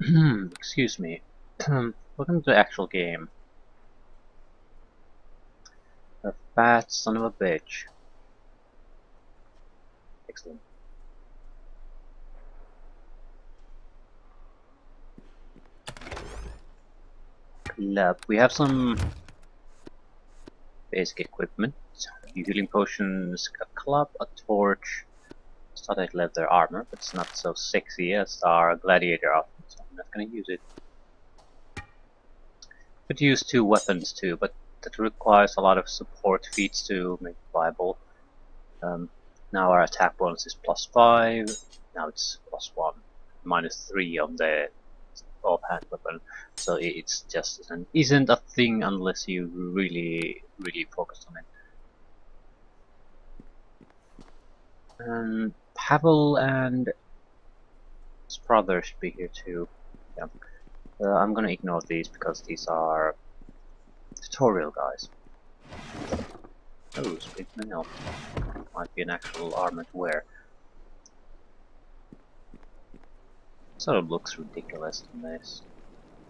Excuse me. Welcome to the actual game. A fat son of a bitch. Excellent. Club. We have some basic equipment. Healing potions, a club, a torch, studded leather armor, but it's not so sexy as our gladiator outfit, so I'm not gonna use it. Could use 2 weapons too, but that requires a lot of support feats to make it viable. Now our attack bonus is +5, now it's +1, -3 on the offhand weapon, so it's just isn't a thing unless you really focus on it. Pavel and his brother should be here too. Yeah. I'm gonna ignore these because these are tutorial guys. Oh, split mail. Might be an actual armor to wear. Sort of looks ridiculous in this.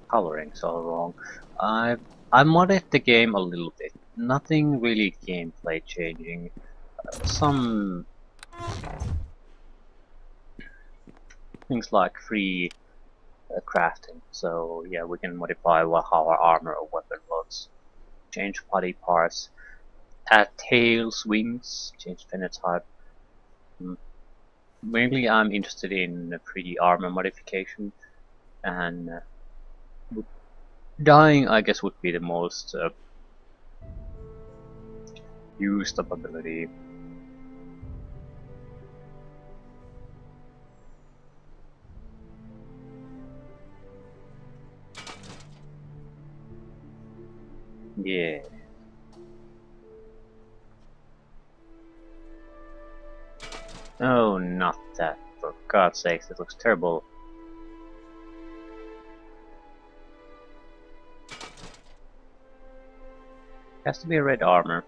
Coloring's all wrong. I modded the game a little bit. Nothing really gameplay changing. Some things like free crafting. So yeah, we can modify how our armor or weapon looks. Change body parts. Add tails, wings. Change phenotype. Mainly I'm interested in 3D armor modification, and dying I guess would be the most used ability. Yeah. Oh, not that. For God's sakes, it looks terrible. Has to be a red armor.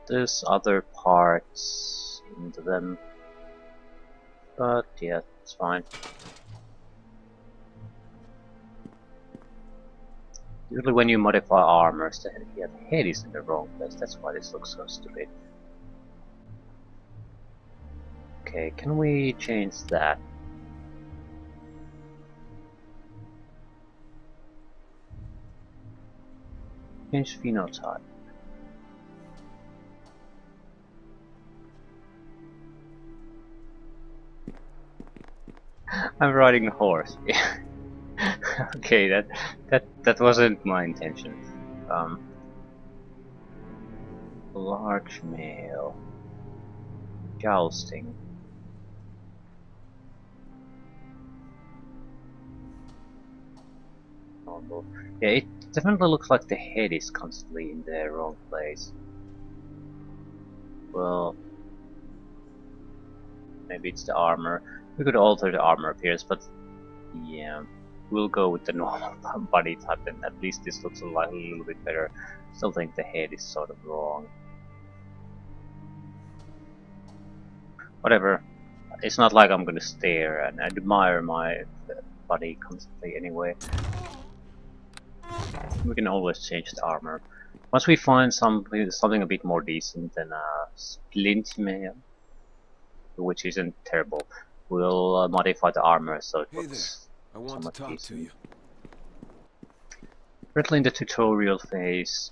There's other parts into them. But yeah, it's fine. Usually when you modify armors, the head is in the wrong place. That's why this looks so stupid. Okay, can we change that? Change phenotype. I'm riding a horse. Okay, that wasn't my intention. Large male. Jousting. Yeah, it definitely looks like the head is constantly in the wrong place. Well, maybe it's the armor. We could alter the armor appearance, but yeah, we'll go with the normal body type, and at least this looks a little bit better. Still think the head is sort of wrong. Whatever. It's not like I'm gonna stare and admire my body constantly anyway. We can always change the armor. Once we find something a bit more decent than a splint mail, which isn't terrible, we'll modify the armor so it looks somewhat decent. Currently in the tutorial phase.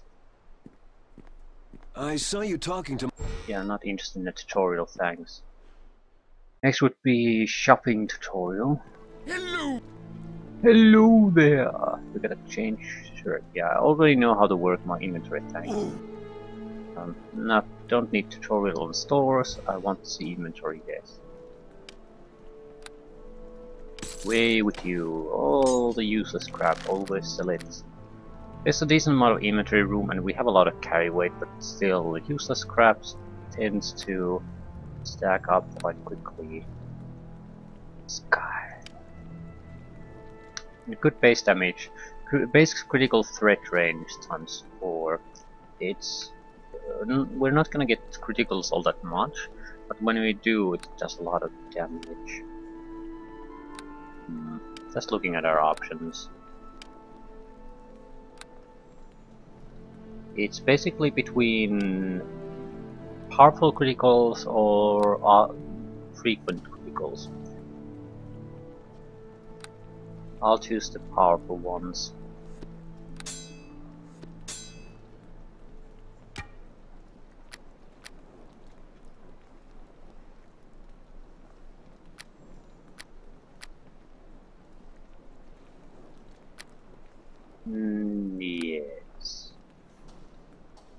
I saw you talking to. Yeah, I'm not interested in the tutorial, thanks. Next would be shopping tutorial. Hello. Hello there. We gotta change shirt. Yeah, I already know how to work my inventory thing. Don't need tutorial on stores. I want to see inventory, guys. Way with you. All the useless crap. Always sell it. There's a decent amount of inventory room, and we have a lot of carry weight, but still, useless crap tends to stack up quite quickly. Sky. Good base damage, base critical threat range ×4. It's we're not gonna get criticals all that much, but when we do, it does a lot of damage. Just looking at our options. It's basically between powerful criticals or frequent criticals. I'll choose the powerful ones. Yes.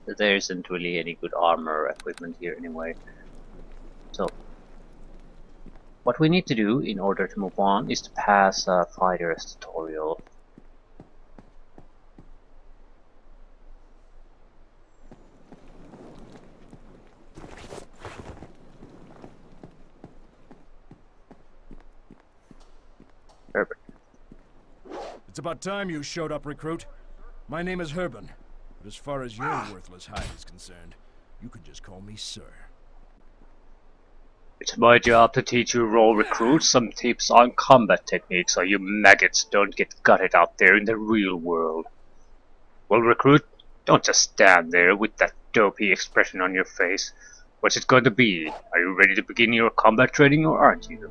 There isn't really any good armor equipment here anyway. So, what we need to do in order to move on is to pass a fighter's tutorial. Herbert. It's about time you showed up, recruit. My name is Herben, but as far as your worthless hide is concerned, you could just call me sir. It's my job to teach you role recruits some tips on combat techniques so you maggots don't get gutted out there in the real world. Well, recruit, don't just stand there with that dopey expression on your face. What's it going to be? Are you ready to begin your combat training or aren't you?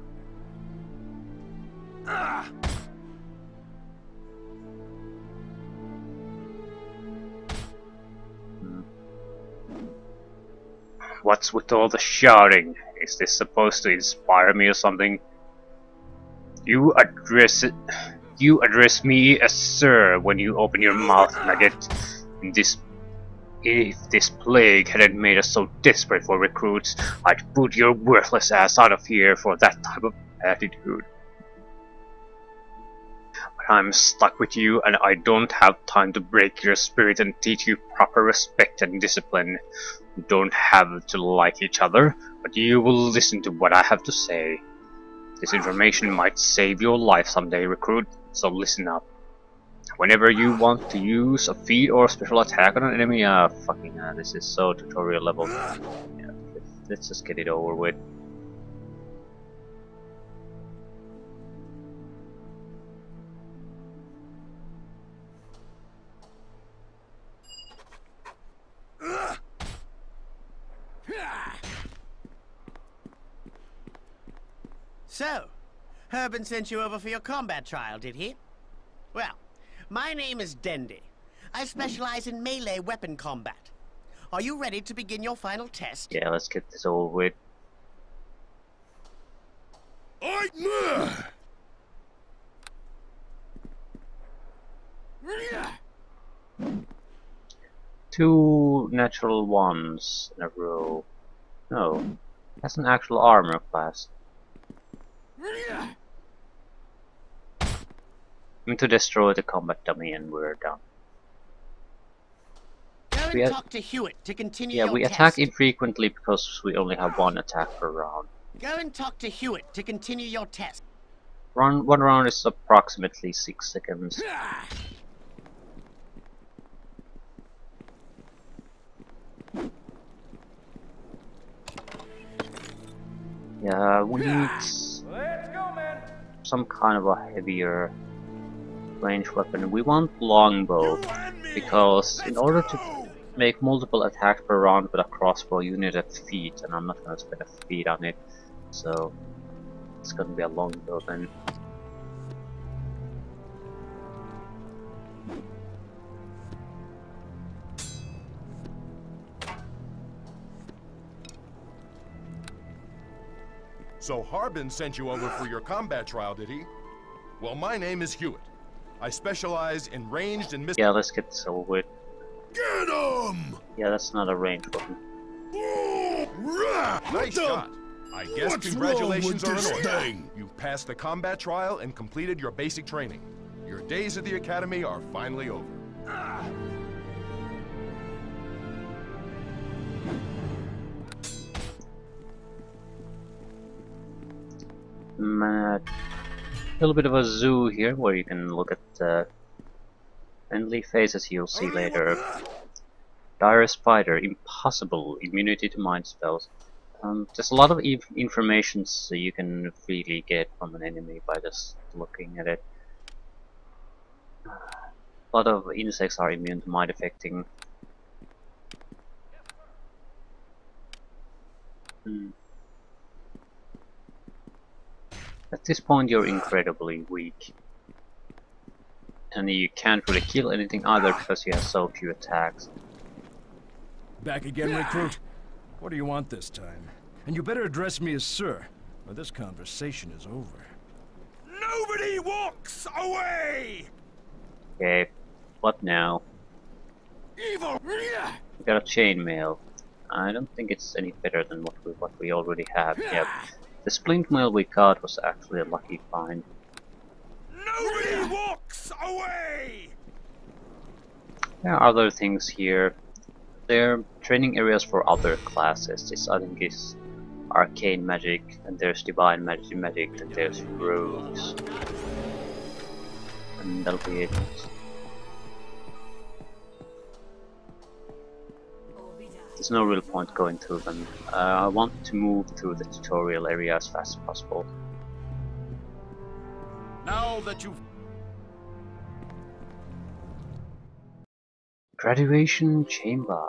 What's with all the shouting? Is this supposed to inspire me or something? You address me as sir when you open your mouth, maggot. If this plague hadn't made us so desperate for recruits, I'd boot your worthless ass out of here for that type of attitude. But I'm stuck with you, and I don't have time to break your spirit and teach you proper respect and discipline. We don't have to like each other, but you will listen to what I have to say. This information might save your life someday, recruit, so listen up. Whenever you want to use a feat or special attack on an enemy, this is so tutorial level. Yeah, let's just get it over with. So, Herben sent you over for your combat trial, did he? Well, my name is Dendy. I specialize in melee weapon combat. Are you ready to begin your final test? Yeah, let's get this over with. Two natural ones in a row. No, that's an actual armor class. I'm to destroy the combat dummy and we're done. Go and talk to Hewitt to continue your we test. attack infrequently because we only have one attack per round. Go and talk to Hewitt to continue your test. One round is approximately 6 seconds. Yeah, we need some kind of a heavier range weapon. We want longbow because in order to make multiple attacks per round with a crossbow you need a feat, and I'm not going to spend a feat on it, so it's going to be a longbow then. So Harbin sent you over for your combat trial, did he? Well, my name is Hewitt. I specialize in ranged and Yeah, let's get this over with. Get him! Yeah, that's not a ranged weapon. Nice shot. I guess congratulations are in order. You've passed the combat trial and completed your basic training. Your days at the academy are finally over. A little bit of a zoo here where you can look at friendly faces you'll see later. Dire Spider, impossible, immunity to mind spells. There's a lot of information so you can really get from an enemy by just looking at it. A lot of insects are immune to mind affecting. At this point you're incredibly weak. And you can't really kill anything either because you have so few attacks. Back again, recruit? What do you want this time? And you better address me as sir, or this conversation is over. Nobody walks away! Okay, what now? Evil! We got a chainmail. I don't think it's any better than what we already have. Yep. The splint mail we got was actually a lucky find. Nobody walks away! There are other things here. There are training areas for other classes. This I think is arcane magic, and there's divine magic, and there's rogues. And that'll be it. There's no real point going through them. I want to move through the tutorial area as fast as possible. Now that you've... Graduation chamber.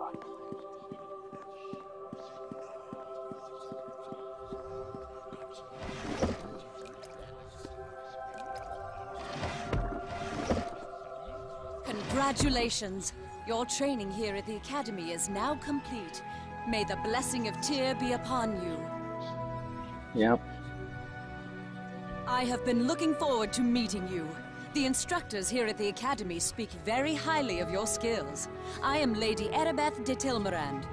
Congratulations! Your training here at the Academy is now complete. May the blessing of Tyr be upon you. Yep. I have been looking forward to meeting you. The instructors here at the Academy speak very highly of your skills. I am Lady Erebeth de Tilmerand.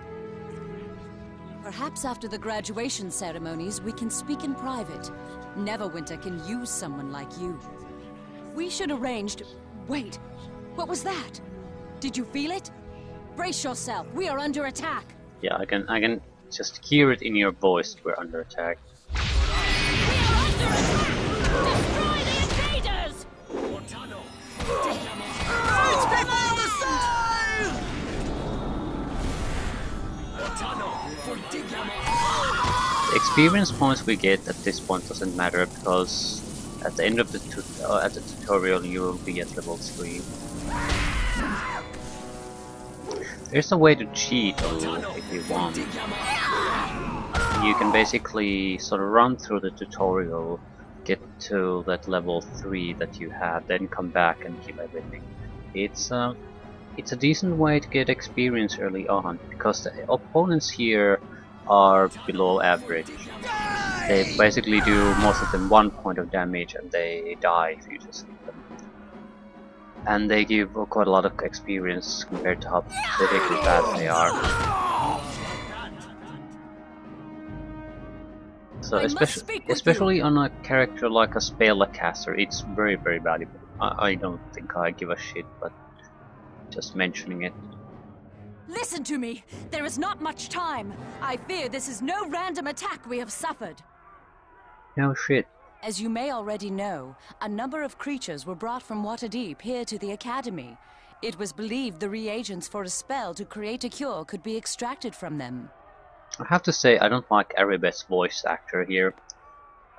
Perhaps after the graduation ceremonies, we can speak in private. Neverwinter can use someone like you. We should arrange to... Wait, what was that? Did you feel it? Brace yourself, we are under attack. Yeah, I can just hear it in your voice. We're under attack. Destroy the invaders! Fight before the sun! The experience points we get at this point doesn't matter because at the end of the tutorial you will be at level 3. There's a way to cheat a little if you want. You can basically sort of run through the tutorial, get to that level 3 that you have, then come back and kill everything. It's a decent way to get experience early on, because the opponents here are below average. They basically do most of them 1 point of damage and they die if you just hit them. And they give quite a lot of experience compared to how particularly bad they are. So especially on a character like a spellcaster, it's very valuable. I don't think I give a shit, but just mentioning it. Listen to me! There is not much time! I fear this is no random attack we have suffered. No shit. As you may already know, a number of creatures were brought from Waterdeep here to the Academy. It was believed the reagents for a spell to create a cure could be extracted from them. I have to say, I don't like Erebeth's voice actor here.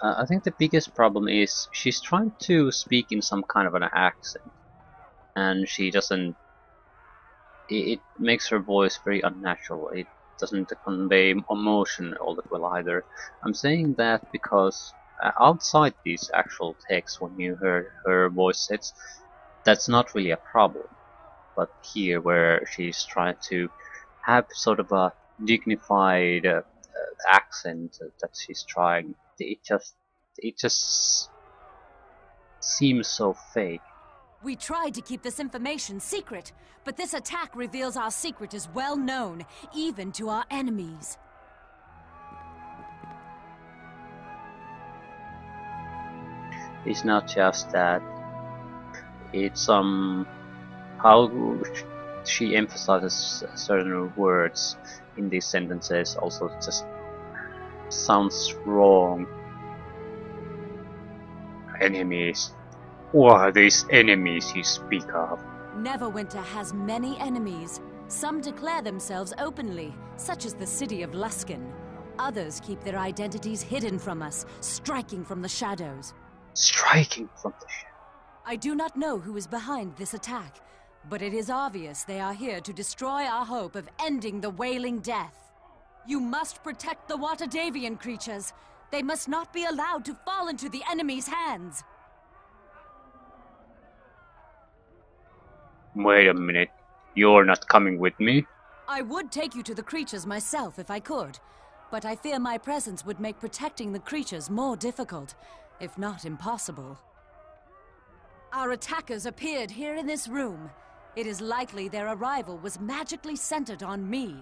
I think the biggest problem is she's trying to speak in some kind of an accent, and she doesn't. It makes her voice very unnatural. It doesn't convey emotion all that well either. I'm saying that because outside these actual texts, when you hear her voice sets, that's not really a problem. But here, where she's trying to have sort of a dignified accent that she's trying, it just seems so fake. We tried to keep this information secret, but this attack reveals our secret is well known, even to our enemies. It's not just that. It's how she emphasizes certain words in these sentences also just sounds wrong. Enemies. Who are these enemies you speak of? Neverwinter has many enemies. Some declare themselves openly, such as the city of Luskan. Others keep their identities hidden from us, striking from the shadows. Striking from the shadows. I do not know who is behind this attack, but it is obvious they are here to destroy our hope of ending the Wailing Death. You must protect the Watadavian creatures. They must not be allowed to fall into the enemy's hands. Wait a minute. You're not coming with me? I would take you to the creatures myself if I could, but I fear my presence would make protecting the creatures more difficult, if not impossible. Our attackers appeared here in this room. It is likely their arrival was magically centered on me.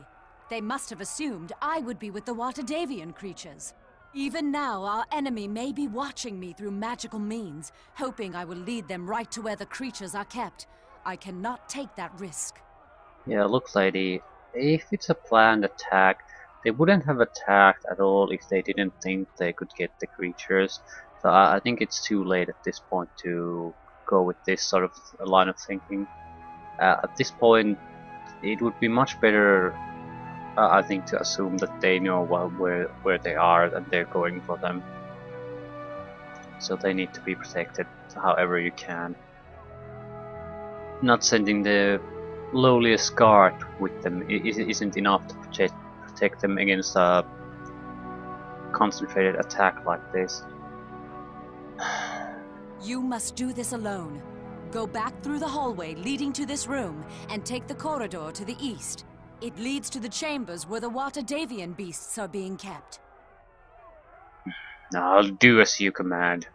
They must have assumed I would be with the Watadavian creatures. Even now, our enemy may be watching me through magical means, hoping I will lead them right to where the creatures are kept. I cannot take that risk. Yeah, look, lady, if it's a planned attack, they wouldn't have attacked at all if they didn't think they could get the creatures. So I think it's too late at this point to go with this sort of line of thinking. At this point, it would be much better, I think, to assume that they know where they are and they're going for them. So they need to be protected however you can. Not sending the lowliest guard with them isn't enough to protect them against a concentrated attack like this. You must do this alone. Go back through the hallway leading to this room and take the corridor to the east. It leads to the chambers where the Watadavian beasts are being kept. I'll do as you command.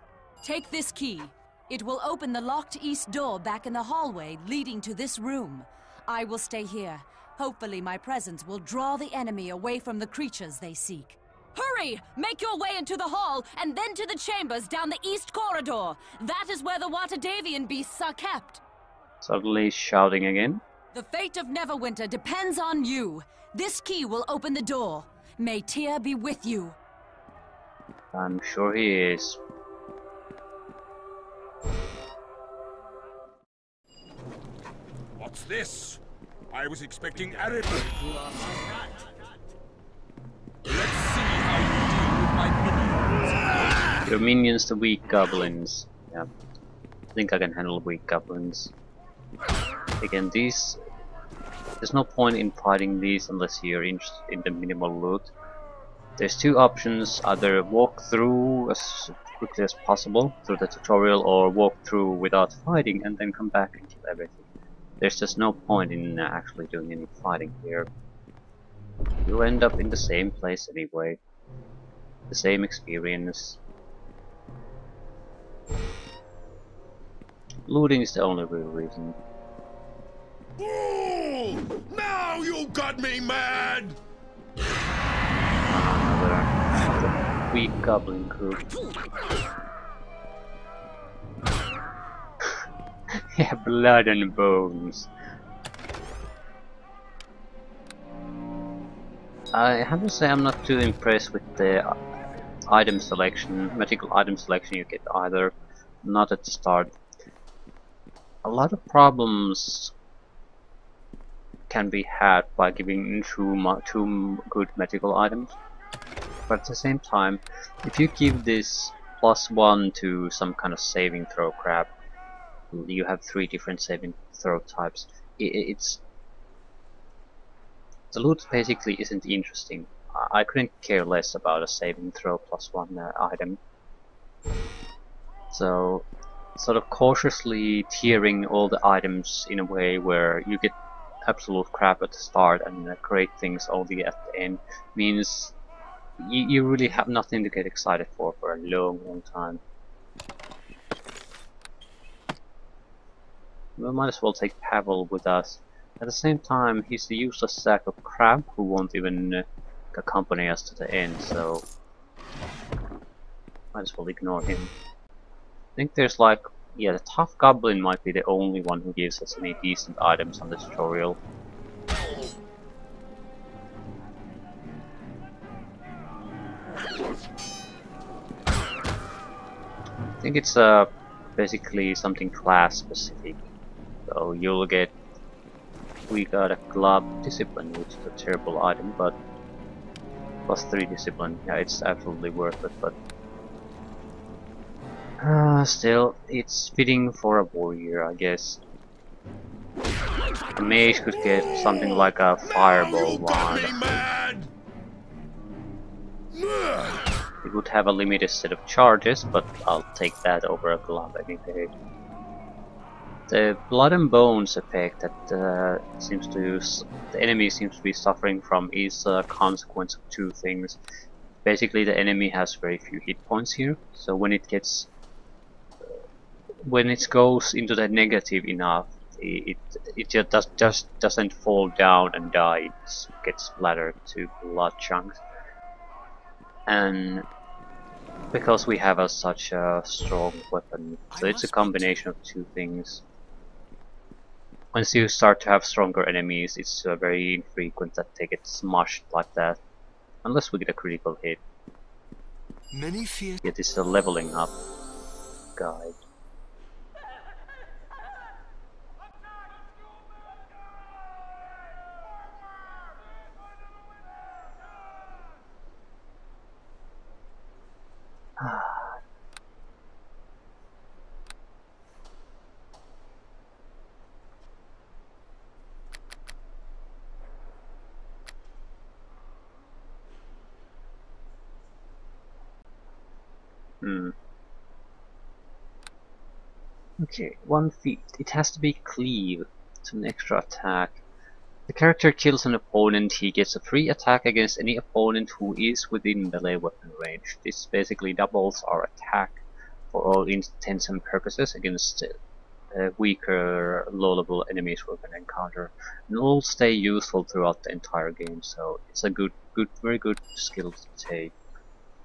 Take this key. It will open the locked east door back in the hallway leading to this room. I will stay here. Hopefully my presence will draw the enemy away from the creatures they seek. Hurry! Make your way into the hall and then to the chambers down the east corridor. That is where the Watadavian beasts are kept. Suddenly shouting again. The fate of Neverwinter depends on you. This key will open the door. May Tyr be with you. I'm sure he is. What's this? I was expecting Arab. Let's see how you deal with my minions. Your minions, the weak goblins. Yeah, I think I can handle weak goblins. Again, there's no point in fighting these unless you're interested in the minimal loot. There's two options: either walk through as quickly as possible through the tutorial, or walk through without fighting and then come back and kill everything. There's just no point in actually doing any fighting here. You'll end up in the same place anyway. The same experience. Looting is the only real reason. Ooh, now you got me mad! Another weak goblin crew. Yeah, blood and bones. I have to say I'm not too impressed with the item selection, magical item selection you get either. Not at the start. A lot of problems can be had by giving too good magical items, but at the same time, if you give this +1 to some kind of saving throw crap, you have 3 different saving throw types. It's the loot basically isn't interesting. I couldn't care less about a saving throw +1 item. So, sort of cautiously tiering all the items in a way where you get absolute crap at the start and great things only at the end means you really have nothing to get excited for a long time. We might as well take Pavel with us. At the same time, he's the useless sack of crap who won't even accompany us to the end, so might as well ignore him. I think there's like, yeah, the tough goblin might be the only one who gives us any decent items on the tutorial. I think it's basically something class specific. So you'll get, we got a club discipline, which is a terrible item, but +3 discipline. Yeah, it's absolutely worth it, but still, it's fitting for a warrior, I guess. A mage could get something like a fireball wand. It would have a limited set of charges, but I'll take that over a glove any day. The blood and bones effect that the enemy seems to be suffering from is a consequence of two things. Basically, the enemy has very few hit points here, so when it goes into the negative enough, it just doesn't fall down and die. It gets splattered to blood chunks. And because we have such a strong weapon, so it's a combination of two things. Once you start to have stronger enemies, it's very infrequent that they get smushed like that, unless we get a critical hit. It is a leveling up guide. Okay, 1 feat. It has to be cleave. It's an extra attack. The character kills an opponent, he gets a free attack against any opponent who is within melee weapon range. This basically doubles our attack for all intents and purposes against weaker, low-level enemies we're going to encounter. And it will stay useful throughout the entire game, so it's a very good skill to take,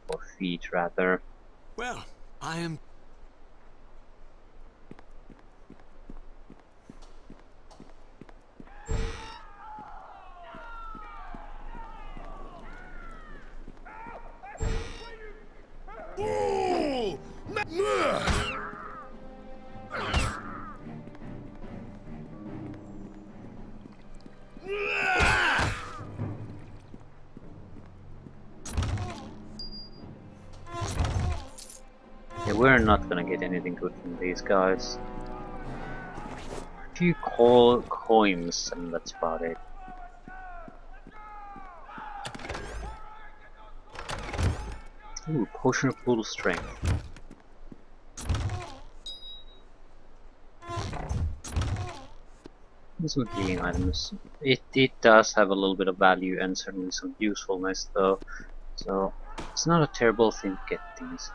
or feat rather. Well, I am... Yeah, we're not gonna get anything good from these guys. A few coins, and that's about it. Ooh, potion of full strength. And some healing items. It does have a little bit of value and certainly some usefulness though, so it's not a terrible thing to get these.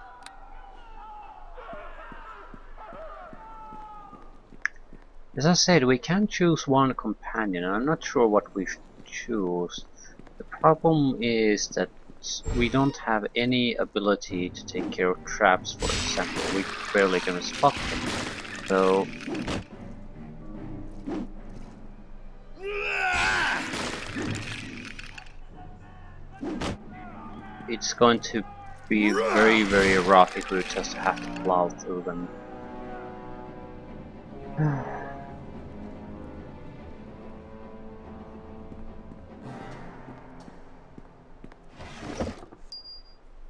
As I said, we can choose one companion, and I'm not sure what we should choose. The problem is that we don't have any ability to take care of traps, for example. We barely can spot them. So it's going to be very, very rough if we just have to plow through them.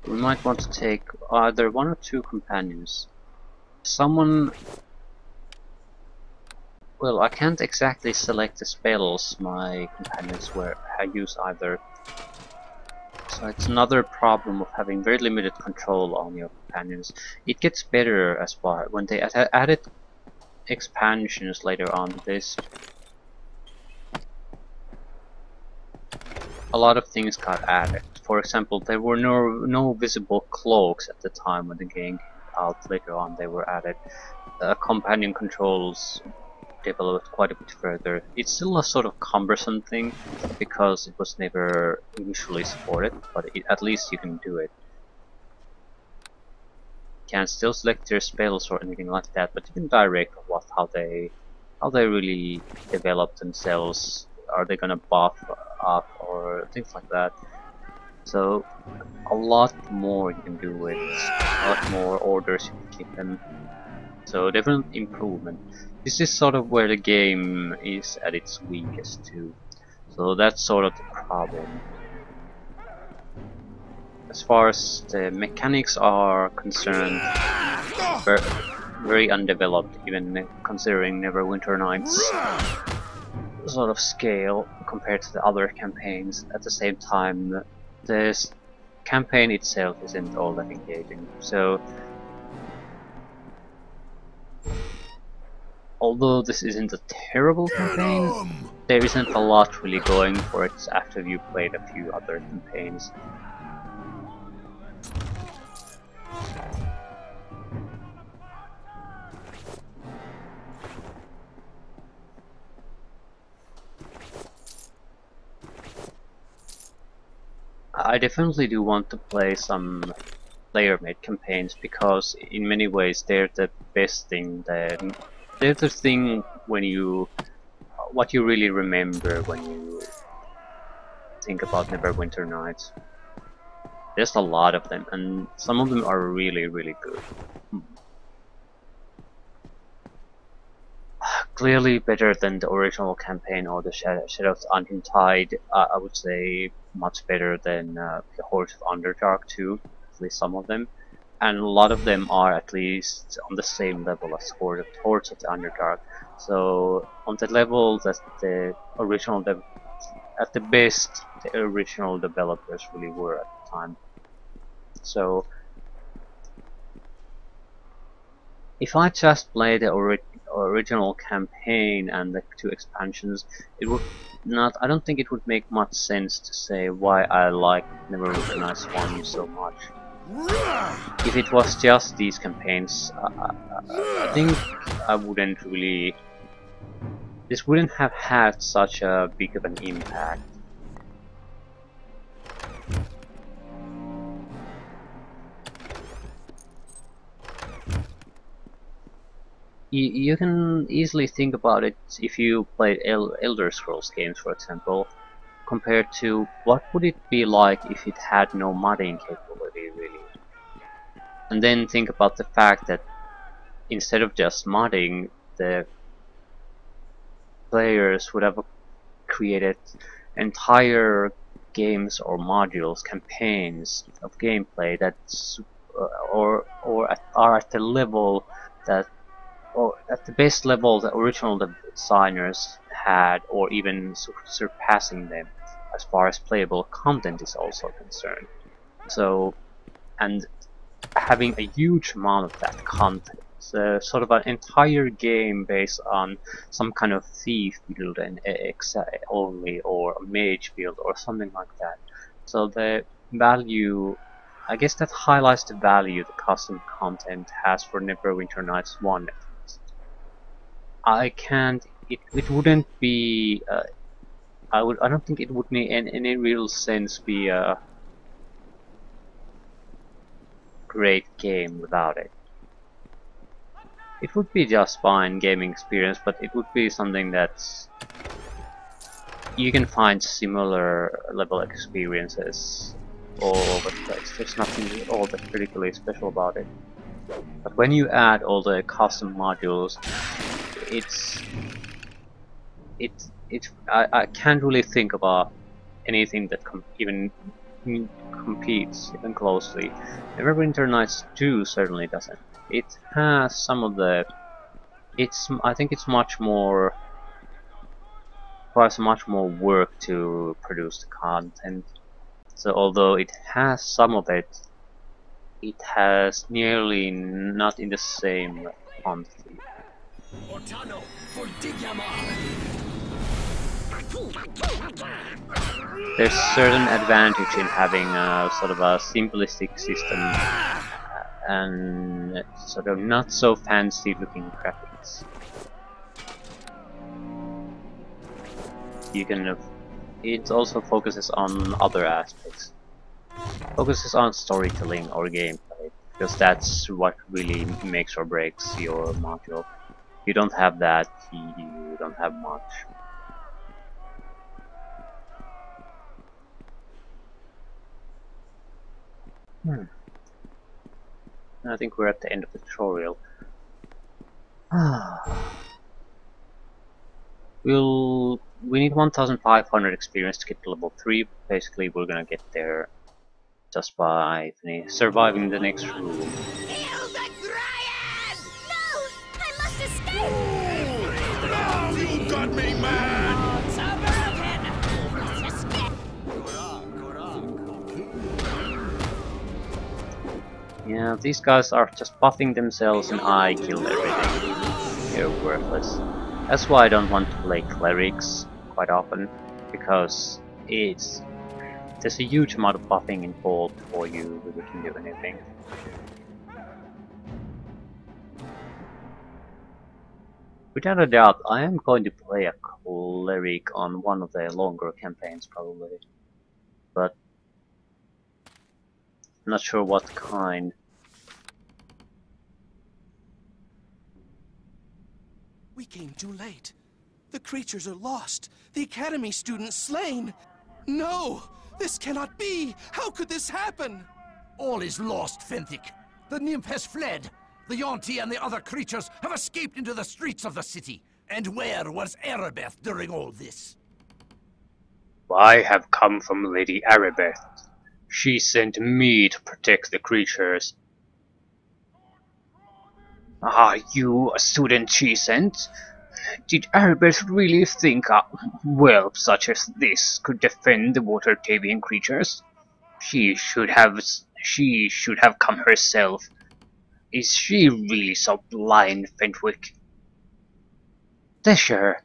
We might want to take either 1 or 2 companions. Someone... Well, I can't exactly select the spells my companions use either. So it's another problem of having very limited control on your companions. It gets better as far when they added expansions later on to this. A lot of things got added. For example, there were no visible cloaks at the time when the game came out. Later on they were added. Companion controls developed quite a bit further. It's still a sort of cumbersome thing because it was never initially supported, but at least you can do it. You can still select your spells or anything like that, but you can direct how they really develop themselves. Are they gonna buff up or things like that? So a lot more you can do with a lot more orders you can keep them. So definite improvement. This is sort of where the game is at its weakest too. So that's sort of the problem. as far as the mechanics are concerned, ver very undeveloped, even considering Neverwinter Nights sort of scale compared to the other campaigns. At the same time, this campaign itself isn't all that engaging. So, although this isn't a terrible campaign, there isn't a lot really going for it after you played a few other campaigns. I definitely do want to play some player-made campaigns because in many ways they're the best thing. They're the thing when what you really remember when you think about Neverwinter Nights. There's a lot of them, and some of them are really, really good. Clearly better than the original campaign or the Shadows Untied. I would say much better than the Hordes of Underdark too, at least some of them. And a lot of them are at least on the same level as Hordes of the Underdark. So on the level that the original, at the best, the original developers really were at the time. So if I just play the original campaign and the 2 expansions, it would not. I don't think it would make much sense to say why I like Neverwinter Nights 1 so much. If it was just these campaigns, I think I wouldn't really. This wouldn't have had such a big of an impact. You can easily think about it if you played Elder Scrolls games, for example, compared to what would it be like if it had no modding capability, really. And then think about the fact that instead of just modding, the players would have created entire games or modules, campaigns of gameplay that's are at the level that, or at the best level the original designers had, or even surpassing them as far as playable content is also concerned. So, and having a huge amount of that content, sort of an entire game based on some kind of thief build and only, or a mage build or something like that. So the value, I guess that highlights the value the custom content has for Neverwinter Nights 1. I can't. It wouldn't be. I don't think it would in any real sense be a great game without it. It would be just fine gaming experience, but it would be something that's you can find similar level experiences all over the place. There's nothing all that particularly special about it. But when you add all the custom modules, I can't really think about anything that even competes even closely. Neverwinter Nights 2 certainly doesn't. It has some of the. I think it's much more. Requires much more work to produce the content. So although it has some of it, it has nearly not in the same quantity. There's certain advantage in having a sort of a simplistic system and sort of not so fancy looking graphics. You can. It also focuses on other aspects. Focuses on storytelling or gameplay, because that's what really makes or breaks your module. If you don't have that, you don't have much. I think we're at the end of the tutorial. We need 1,500 experience to get to level 3. Basically, we're gonna get there just by surviving the next room. Kill the Dryad! No! I must escape! Oh, you got me, man! Yeah, these guys are just buffing themselves and I kill everything. They're worthless. That's why I don't want to play clerics quite often, because there's a huge amount of buffing involved before you really can do anything. Without a doubt, I am going to play a cleric on one of the longer campaigns probably, but I'm not sure what kind. We came too late. The creatures are lost. The Academy students slain. No! This cannot be! How could this happen? All is lost, Fenthic. The nymph has fled. The Yonti and the other creatures have escaped into the streets of the city. And where was Erebeth during all this? I have come from Lady Erebeth. She sent me to protect the creatures. Are you a student she sent? Did Erebeth really think a whelp such as this could defend the water Tavian creatures? She should have come herself. Is she really so blind, Fentwick? Desher,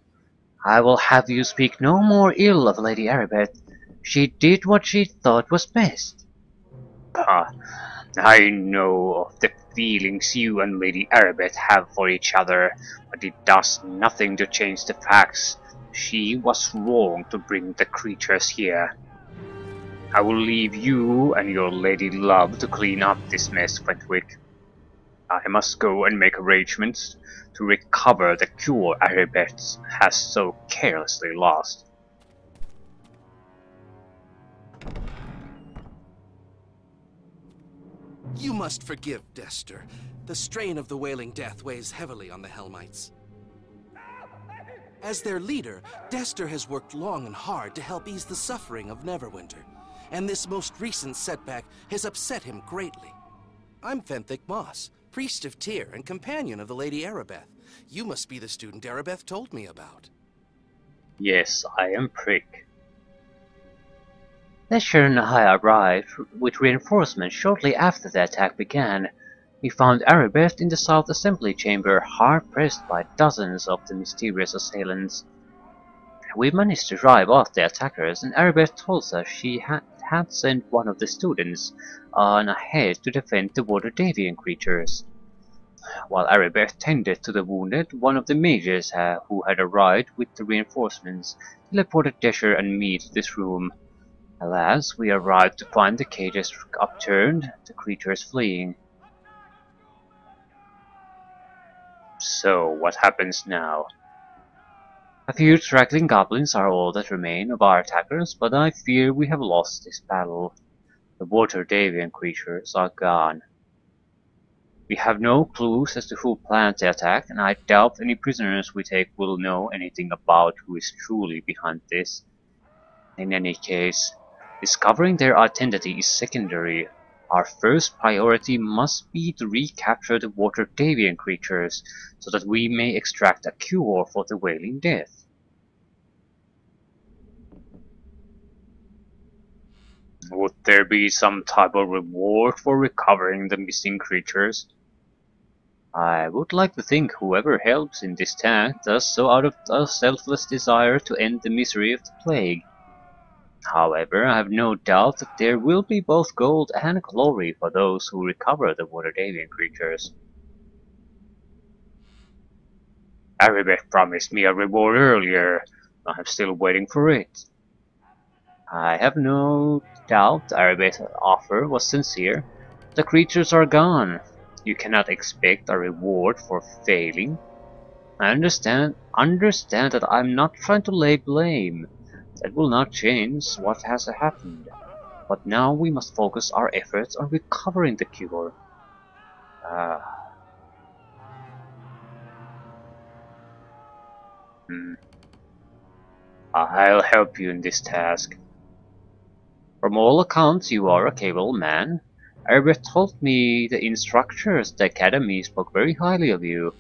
I will have you speak no more ill of Lady Erebeth. She did what she thought was best. Pah, I know of the feelings you and Lady Erebeth have for each other, but it does nothing to change the facts. She was wrong to bring the creatures here. I will leave you and your lady love to clean up this mess, Fentwick. I must go and make arrangements to recover the cure Erebeth has so carelessly lost. You must forgive Dester. The strain of the Wailing Death weighs heavily on the Helmites. As their leader, Dester has worked long and hard to help ease the suffering of Neverwinter, and this most recent setback has upset him greatly. I'm Fenthic Moss, priest of Tyr and companion of the Lady Erebeth. You must be the student Erebeth told me about. Yes, I am Prick. Desher and I arrived with reinforcements shortly after the attack began. We found Erebeth in the South Assembly Chamber, hard-pressed by dozens of the mysterious assailants. We managed to drive off the attackers, and Erebeth told us she had sent one of the students on ahead to defend the water Davian creatures. While Erebeth tended to the wounded, one of the mages who had arrived with the reinforcements teleported Desher and me to this room. Alas, we arrived to find the cages upturned, the creatures fleeing. So, what happens now? A few straggling goblins are all that remain of our attackers, but I fear we have lost this battle. The water Davian creatures are gone. We have no clues as to who planned the attack, and I doubt any prisoners we take will know anything about who is truly behind this. In any case, discovering their identity is secondary. Our first priority must be to recapture the water Davian creatures, so that we may extract a cure for the Wailing Death. Would there be some type of reward for recovering the missing creatures? I would like to think whoever helps in this task does so out of a selfless desire to end the misery of the plague. However, I have no doubt that there will be both gold and glory for those who recover the water Davian creatures. Erebeth promised me a reward earlier. I am still waiting for it. I have no doubt Erebeth's offer was sincere. The creatures are gone. You cannot expect a reward for failing. I understand that I'm not trying to lay blame. That will not change what has happened. But now we must focus our efforts on recovering the cure. I'll help you in this task. From all accounts, you are a capable man. Albert told me the instructors at the academy spoke very highly of you.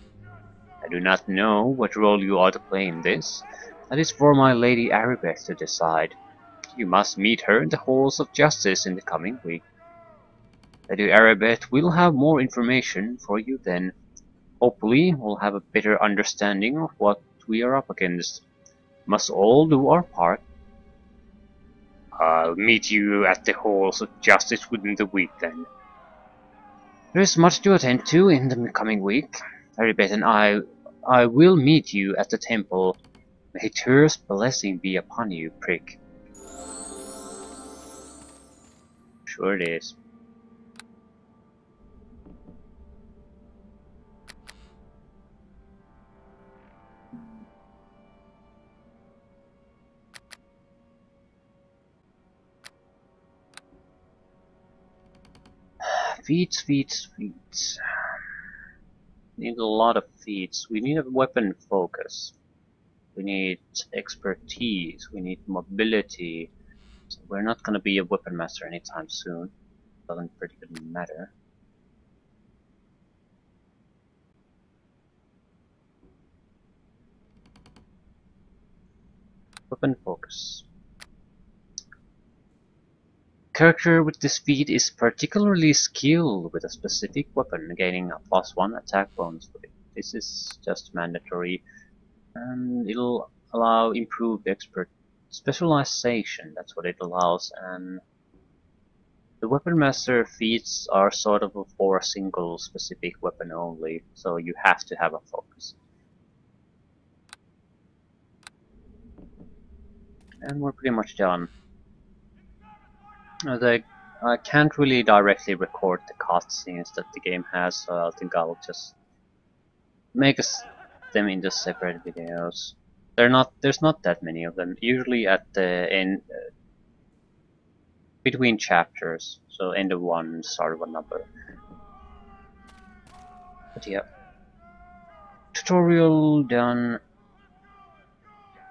I do not know what role you are to play in this. That is for my Lady Aribeth to decide. You must meet her in the halls of justice in the coming week. Lady Aribeth will have more information for you then. Hopefully, we'll have a better understanding of what we are up against. Must all do our part. I'll meet you at the halls of justice within the week then. There is much to attend to in the coming week. Aribeth and I will meet you at the temple. May Tyr's blessing be upon you, prick. Sure it is. Feats. Need a lot of feats. We need a weapon focus. We need expertise. We need mobility. So we're not gonna be a weapon master anytime soon. Doesn't particularly matter. Weapon focus. Character with this feat is particularly skilled with a specific weapon, gaining a +1 attack bonus with it. This is just mandatory, and it'll allow improved expert specialization. That's what it allows, and the weapon master feats are sort of for a single specific weapon only, so you have to have a focus. And we're pretty much done. I can't really directly record the cutscenes that the game has, so I think I'll just make them into separate videos. There's not that many of them. Usually at the end, between chapters, so end of one, start of another. But yeah, tutorial done,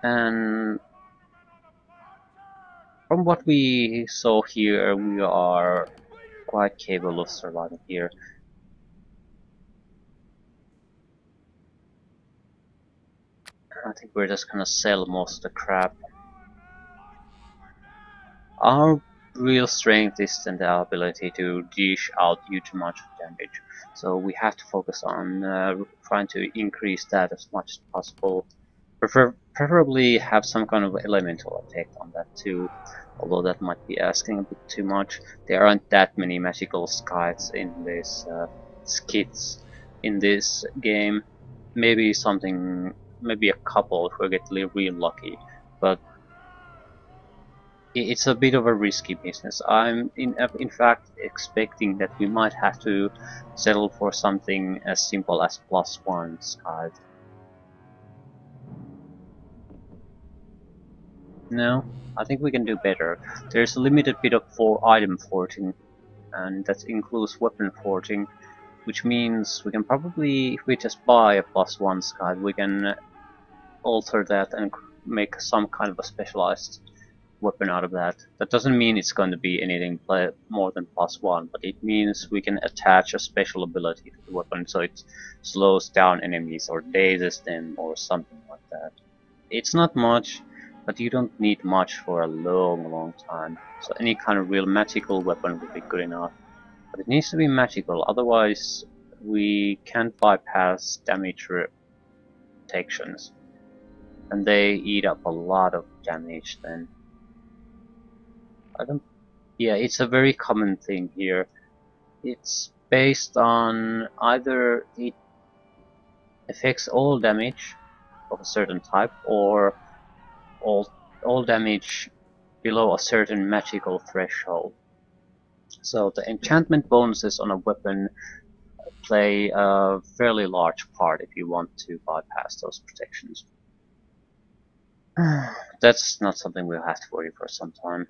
and from what we saw here, we are quite capable of surviving here. I think we're just gonna sell most of the crap. Our real strength is in the ability to dish out huge amounts of damage, so we have to focus on trying to increase that as much as possible. Preferably have some kind of elemental effect on that too, although that might be asking a bit too much. There aren't that many magical skies in this skits in this game. Maybe a couple if we get real lucky, but it's a bit of a risky business. I'm in fact expecting that we might have to settle for something as simple as +1 skies. No, I think we can do better. There's a limited bit of item forging, and that includes weapon forging, which means we can probably, if we just buy a +1 sky, we can alter that and make some kind of a specialized weapon out of that. That doesn't mean it's going to be anything more than +1, but it means we can attach a special ability to the weapon so it slows down enemies or dazes them or something like that. It's not much, but you don't need much for a long time, so any kind of real magical weapon would be good enough. But it needs to be magical, otherwise we can't bypass damage protections, and they eat up a lot of damage then. Yeah, it's a very common thing here. It's based on either it affects all damage of a certain type, or all damage below a certain magical threshold. So the enchantment bonuses on a weapon play a fairly large part if you want to bypass those protections. That's not something we'll have to worry for some time.